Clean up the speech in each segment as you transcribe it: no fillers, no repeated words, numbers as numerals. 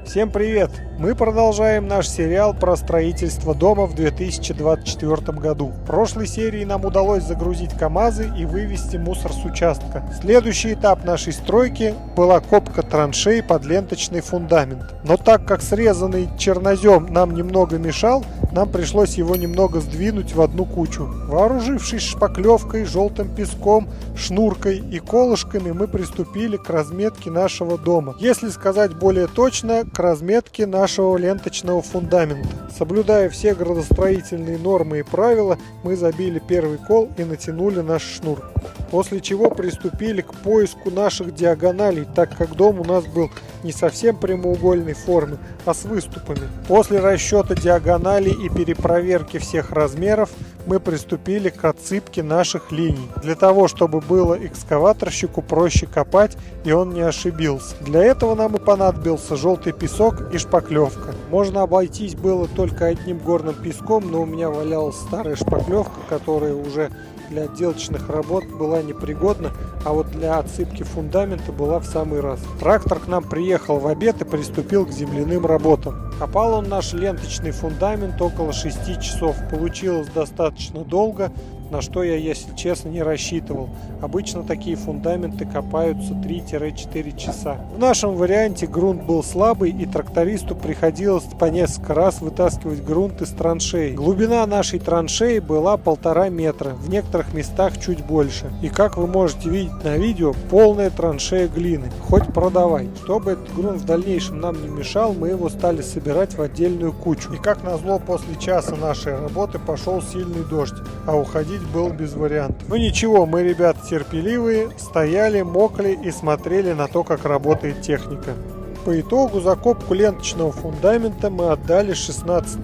Всем привет! Мы продолжаем наш сериал про строительство дома в 2024 году. В прошлой серии нам удалось загрузить КАМАЗы и вывести мусор с участка. Следующий этап нашей стройки была копка траншей под ленточный фундамент. Но так как срезанный чернозем нам немного мешал, нам пришлось его немного сдвинуть в одну кучу. Вооружившись шпаклевкой, желтым песком, шнуркой и колышками, мы приступили к разметке нашего дома. Если сказать более точно, к разметке нашего ленточного фундамента. Соблюдая все градостроительные нормы и правила, мы забили первый кол и натянули наш шнур. После чего приступили к поиску наших диагоналей, так как дом у нас был не совсем прямоугольной формы, а с выступами. После расчета диагоналей и перепроверки всех размеров мы приступили к отсыпке наших линий, для того, чтобы было экскаваторщику проще копать и он не ошибился. Для этого нам и понадобился желтый песок и шпаклевка. Можно обойтись было только одним горным песком, но у меня валялась старая шпаклевка, которая уже для отделочных работ была непригодна, а вот для отсыпки фундамента была в самый раз. Трактор к нам приехал в обед и приступил к земляным работам. Копал он наш ленточный фундамент около 6 часов. Получилось достаточно долго, на что я, если честно, не рассчитывал. Обычно такие фундаменты копаются 3-4 часа. В нашем варианте грунт был слабый, и трактористу приходилось по несколько раз вытаскивать грунт из траншеи. Глубина нашей траншеи была 1,5 метра, в некоторых местах чуть больше. И как вы можете видеть на видео, полная траншея глины, хоть продавай. Чтобы этот грунт в дальнейшем нам не мешал, мы его стали собирать в отдельную кучу. И как назло, после часа нашей работы пошел сильный дождь, а уходить был без вариантов. Но ничего, мы, ребята, терпеливые, стояли, мокли и смотрели на то, как работает техника. По итогу закопку ленточного фундамента мы отдали 16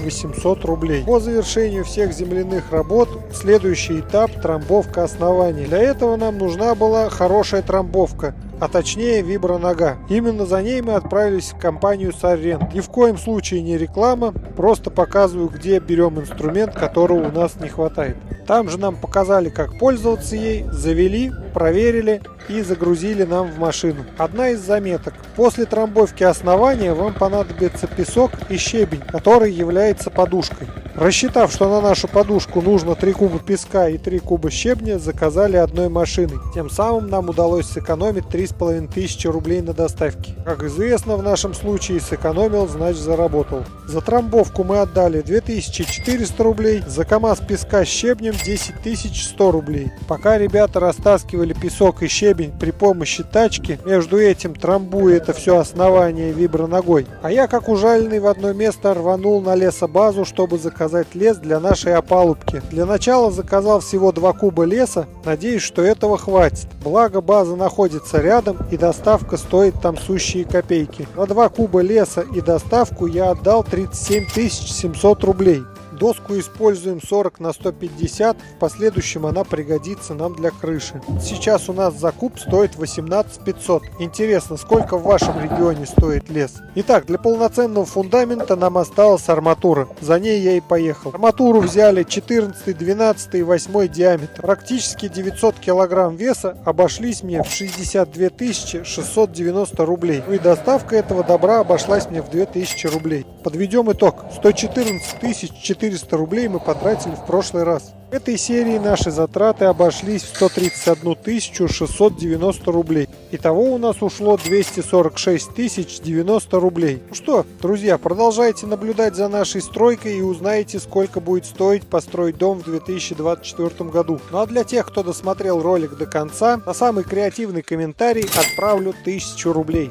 800 рублей. По завершению всех земляных работ следующий этап – трамбовка основания. Для этого нам нужна была хорошая трамбовка, а точнее вибронога. Именно за ней мы отправились в компанию Саррент. Ни в коем случае не реклама, просто показываю, где берем инструмент, которого у нас не хватает. Там же нам показали, как пользоваться ей, завели, проверили и загрузили нам в машину. Одна из заметок. После трамбовки основания вам понадобится песок и щебень, который является подушкой. Рассчитав, что на нашу подушку нужно 3 куба песка и 3 куба щебня, заказали одной машиной. Тем самым нам удалось сэкономить 3500 рублей на доставке. Как известно, в нашем случае сэкономил, значит заработал. За трамбовку мы отдали 2400 рублей, за КАМАЗ песка с щебнем 10100 рублей. Пока ребята растаскивали песок и щебень при помощи тачки, между этим трамбуя это все основание виброногой, а я как ужаленный в одно место рванул на лесобазу, чтобы заказать лес для нашей опалубки. Для начала заказал всего 2 куба леса, надеюсь, что этого хватит. Благо база находится рядом и доставка стоит там сущие копейки. На 2 куба леса и доставку я отдал 37 700 рублей. Доску используем 40 на 150, в последующем она пригодится нам для крыши. Сейчас у нас закуп стоит 18 500. Интересно, сколько в вашем регионе стоит лес? Итак, для полноценного фундамента нам осталась арматура. За ней я и поехал. Арматуру взяли 14, 12 и 8 диаметр. Практически 900 килограмм веса, обошлись мне в 62 690 рублей. Ну и доставка этого добра обошлась мне в 2000 рублей. Подведем итог. 114 400 рублей мы потратили в прошлый раз. В этой серии наши затраты обошлись в 131 690 рублей. Итого у нас ушло 246 090 рублей. Ну что, друзья, продолжайте наблюдать за нашей стройкой и узнаете, сколько будет стоить построить дом в 2024 году. Ну а для тех, кто досмотрел ролик до конца, на самый креативный комментарий отправлю 1000 рублей.